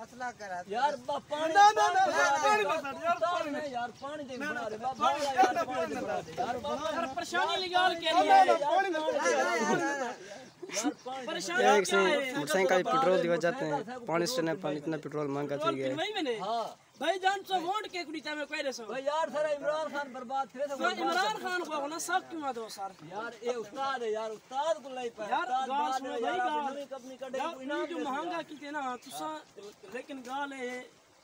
मसला करा यार पानी ना ना ना पानी यार पानी दे बना दे बाबा यार पानी बना दे यार परेशानी निकाल के लिए एक से मोटरसाइकिल का पेट्रोल दिवा जाते हैं पानी स्टेशन पर इतना पेट्रोल महंगा थी गया हां भाई जान सो वोट के कुड़ी में कोई रे सो भाई यार सारा इमरान खान बर्बाद थे तो इमरान खान को ना सब क्यों दो सर यार ये उस्ताद है यार उस्ताद को लाई पाए यार गाल में भाई गाल कंपनी का इनाम जो महंगा की ना तुसा लेकिन गाल है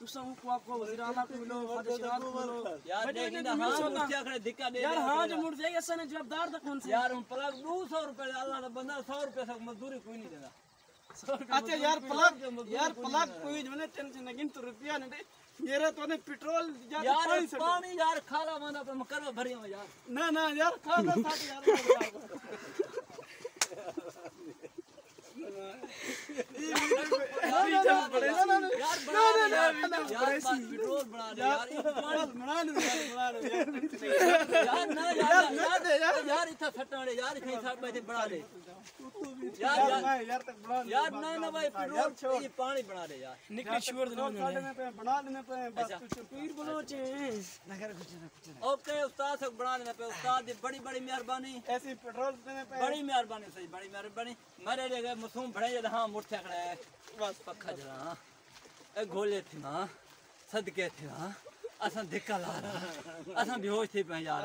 तुसा को आपको वजीर आला को लो फदशिरात को लो यार देखिए ना हां क्या करे दिक्कत दे यार हां जो मुड़ जाएगा सने जवाबदार तक कौन से यार हम पलक 200 रुपए अल्लाह ने बंदा 100 रुपए तक मजदूरी कोई नहीं देता अच्छा यार पलक कोई जो ने टेंशन नहीं तो रुपया नहीं मेरा तो ने पेट्रोल यार पानी यार खाला माना पर करो भरी में यार ना ना यार खाला साथ यार पेट्रोल बना दे यार बना दे यार इतना फटाने यार कहीं साथ बैठे बना दे यार ना भाई पेट्रोल ये पानी बना दे यार निकली शोर बना देने पे बस पीर बलोचे नगर कुछ ना ओके उस्ताद से बना देने पे उस्ताद की बड़ी बड़ी मेहरबानी ऐसी पेट्रोल देने पे बड़ी मेहरबानी सही बड़ी मेहरबानी मेरे लिए मासूम बड़े जद हां मुठ्ठे खड़े बस पक्का जरा ए गोले थे ना सदके थे ना असा धिक्का ला असा बेहोश थी पे यार